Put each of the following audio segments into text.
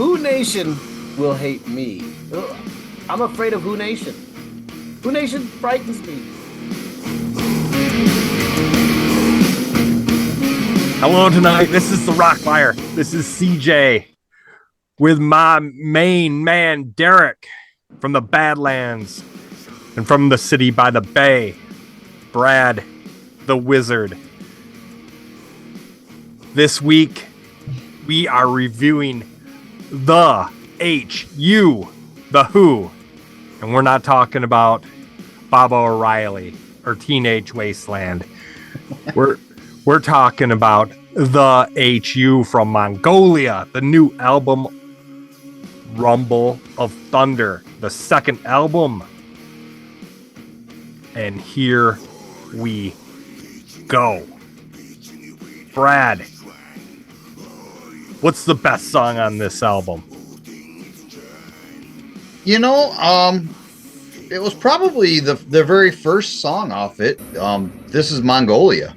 Who Nation will hate me. Ugh. I'm afraid of Who Nation. Who Nation frightens me. Hello tonight. This is the RockWire. This is CJ with my main man, Derek, from the Badlands and from the city by the bay, Brad, the Wizard. This week, we are reviewing the HU, the Who, and we're not talking about Baba O'Reilly or Teenage Wasteland. We're talking about the HU from Mongolia, the new album Rumble of Thunder, the second album. And here we go. Brad, what's the best song on this album? You know, it was probably the very first song off it. This is Mongolia.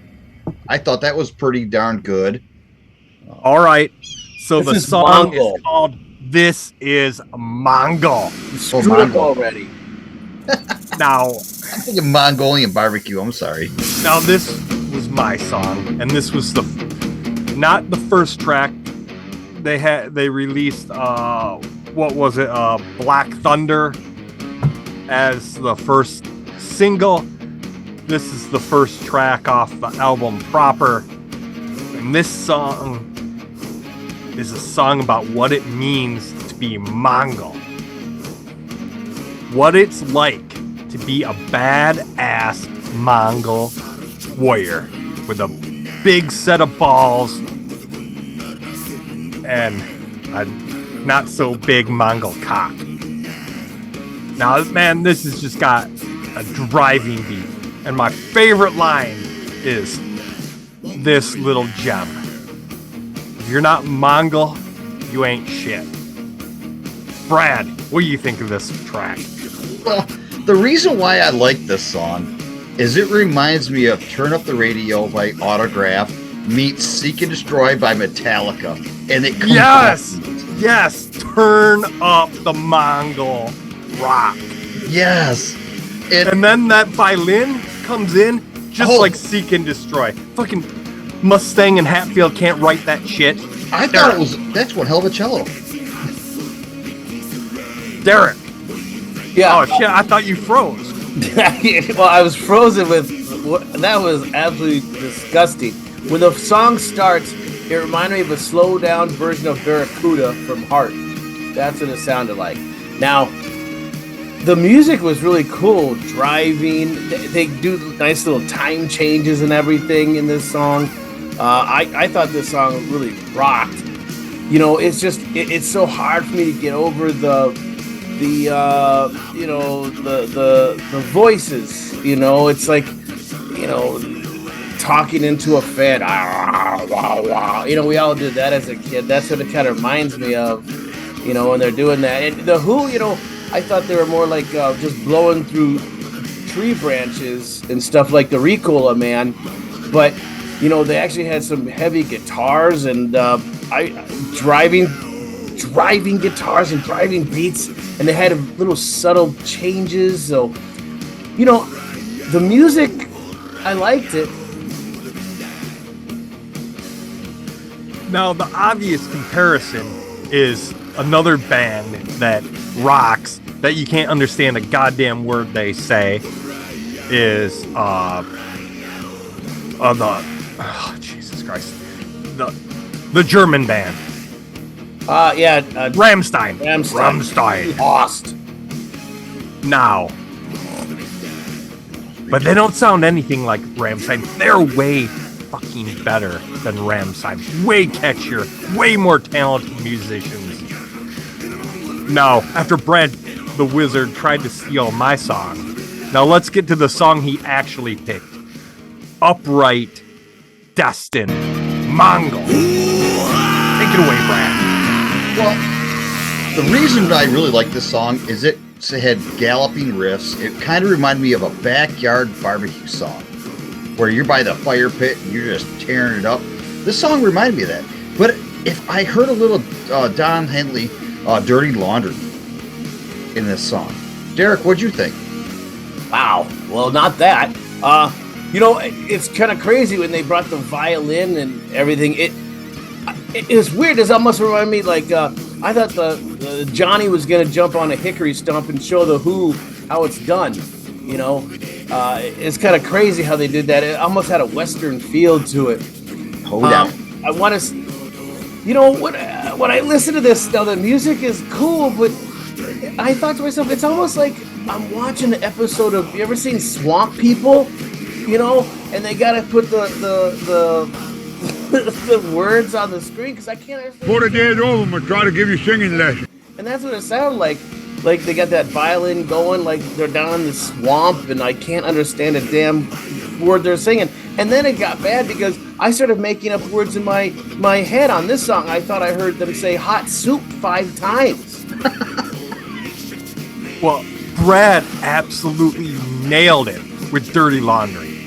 I thought that was pretty darn good. All right. So the song Mongol. is called This is Mongol. Screwed up already. I'm Now, thinking Mongolian barbecue. I'm sorry. Now this was my song, and this was not the first track. They released what was it? Black Thunder as the first single. This is the first track off the album proper, and this song is a song about what it means to be Mongol, what it's like to be a badass Mongol warrior with a big set of balls and a not so big Mongol cock. Now, man, this has just got a driving beat, and my favorite line is this little gem: if you're not Mongol, you ain't shit. Brad, what do you think of this track? Well, the reason why I like this song is it reminds me of Turn Up the Radio by Autograph meets Seek and Destroy by Metallica. And it comes Yes, turn up the Mongol rock. Yes. And then that violin comes in just like Seek and Destroy. Fucking Mustang and Hatfield can't write that shit. I thought that's one hell of a cello. Derek. Yeah. Oh shit, I thought you froze. Well, I was frozen with that was absolutely disgusting. When the song starts, it reminded me of a slow down version of Barracuda from Heart. That's what it sounded like. Now, the music was really cool. Driving, they do nice little time changes and everything in this song. I thought this song really rocked. You know, it's just it's so hard for me to get over the voices. You know, it's like, you know, talking into a fan. You know, we all did that as a kid. That's what it kind of reminds me of, you know, when they're doing that. And the Who, you know, I thought they were more like just blowing through tree branches and stuff like the Ricola Man. But, you know, they actually had some heavy guitars and driving guitars and driving beats. And they had little subtle changes. So, you know, the music, I liked it. Now, the obvious comparison is another band that rocks, that you can't understand a goddamn word they say, is Jesus Christ, the German band. Rammstein. Lost. Now, but they don't sound anything like Rammstein. They're way fucking better than Rammstein. Way catchier, way more talented musicians. Now, after Brad the Wizard tried to steal my song, now let's get to the song he actually picked. Upright Destined Mongol. Take it away, Brad. Well, the reason I really like this song is it had galloping riffs. It kind of reminded me of a backyard barbecue song where you're by the fire pit and you're just tearing it up. This song reminded me of that. But if I heard a little Don Henley, Dirty Laundry in this song. Derek, what'd you think? Wow. Well, not that. It's kind of crazy when they brought the violin and everything. It's weird. It almost reminded me like I thought the Johnny was gonna jump on a hickory stump and show the Who how it's done. It's kind of crazy how they did that. It almost had a Western feel to it. Hold on. I want to. When I listen to this, now the music is cool, but I thought to myself, it's almost like I'm watching an episode of. You ever seen Swamp People? And they gotta put the the words on the screen because I can't understand. Put a dead over them and try to give you singing lessons. And that's what it sounded like. Like they got that violin going, like they're down in the swamp, and I can't understand a damn word they're singing. And then it got bad because I started making up words in my head on this song. I thought I heard them say hot soup 5 times. Well, Brad absolutely nailed it with Dirty Laundry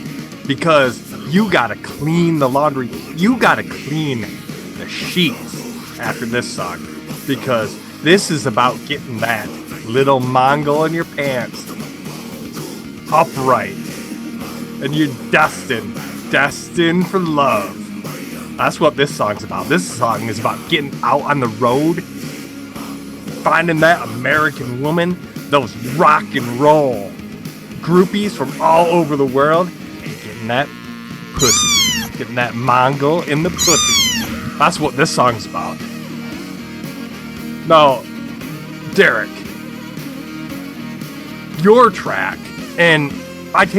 because you gotta clean the laundry. You gotta clean the sheets after this song because this is about getting that little Mongol in your pants upright, and you're destined for love. That's what this song's about. This song is about getting out on the road, finding that American woman, those rock and roll groupies from all over the world, and getting that pussy, getting that Mongol in the pussy. That's what this song's about. Now, Derek, your track, and I'm a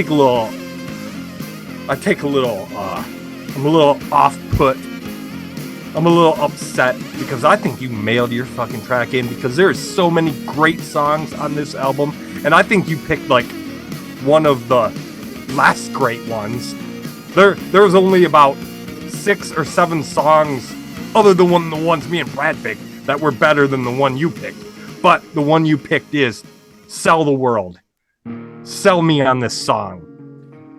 little off-put. I'm a little upset because I think you mailed your fucking track in because there's so many great songs on this album, and I think you picked like one of the last great ones. There's only about 6 or 7 songs other than the ones me and Brad picked that were better than the one you picked. But the one you picked is Sell the World. Sell me on this song.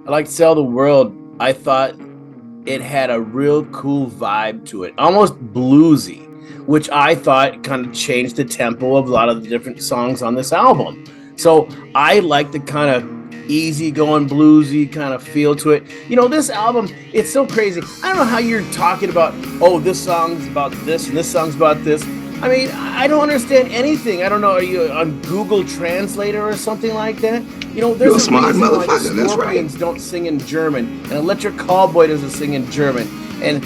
I like Sell the World. I thought it had a real cool vibe to it, almost bluesy, which I thought kind of changed the tempo of a lot of the different songs on this album. So I like the kind of easy-going bluesy kind of feel to it. This album, it's so crazy. I don't know how you're talking about, this song's about this and this song's about this. I mean, I don't understand anything. I don't know, are you on Google Translator or something like that? There's a smart motherfucker, that's right. Scorpions don't sing in German, and Electric Callboy doesn't sing in German, and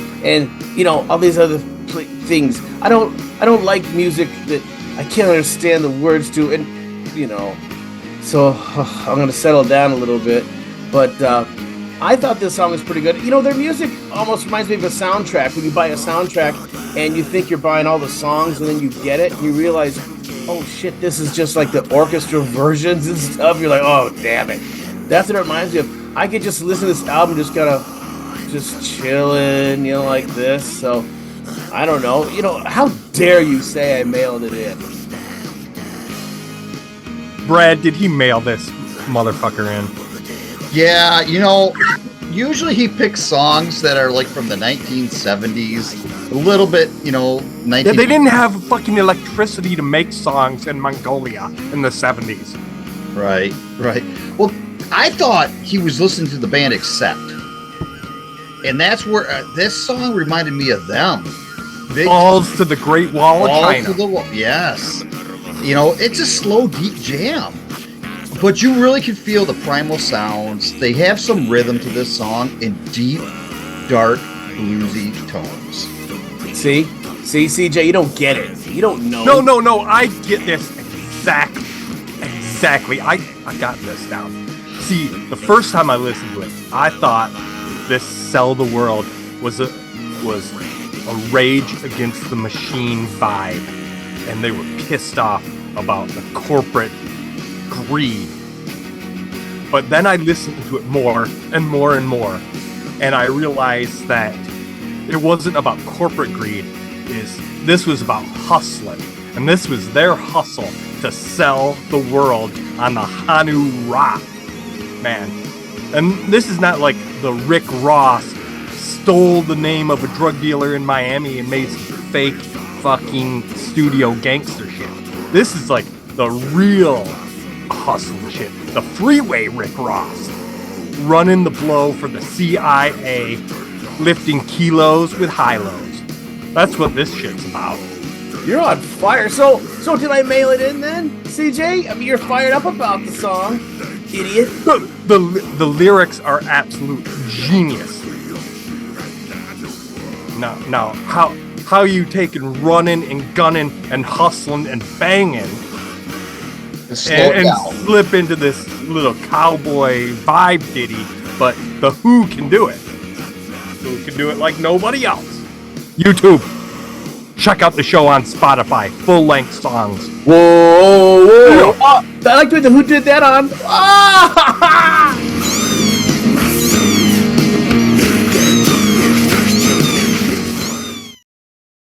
all these other things. I don't like music that I can't understand the words to, and so I'm gonna settle down a little bit. But I thought this song was pretty good. Their music almost reminds me of a soundtrack. When you buy a soundtrack and you think you're buying all the songs, and then you get it and you realize, oh shit, this is just like the orchestra versions and stuff. You're like, oh damn it. That's what it reminds me of. I could just listen to this album just chilling, like this. So I don't know. How dare you say I mailed it in? Brad, did he mail this motherfucker in? Yeah, usually he picks songs that are like from the 1970s, a little bit, Yeah, they didn't have fucking electricity to make songs in Mongolia in the 70s. Right. Well, I thought he was listening to the band Accept. And that's where this song reminded me of them. Falls to the Great Wall of China. Yes. It's a slow, deep jam. But you really can feel the primal sounds. They have some rhythm to this song in deep, dark, bluesy tones. See, CJ, you don't get it. You don't know. No, I get this exactly. I got this down. See, the first time I listened to it, I thought this Sell the World was a Rage Against the Machine vibe, and they were pissed off about the corporate greed. But then I listened to it more and more and more, and I realized that it wasn't about corporate greed. This was about hustling, and this was their hustle to sell the world on the Hanu rock, man. And this is not like the Rick Ross stole the name of a drug dealer in Miami and made some fake fucking studio gangster shit. This is like the real hustle shit. The freeway Rick Ross. Running the blow for the CIA, lifting kilos with high-lows. That's what this shit's about. You're on fire. So did I mail it in then, CJ? I mean, you're fired up about the song, idiot. The lyrics are absolute genius. Now, how you taking running and gunning and hustling and banging and slip into this little cowboy vibe ditty, but the Who can do it. Who can do it like nobody else. YouTube. Check out the show on Spotify. Full-length songs. Whoa. I like the way the Who did that on.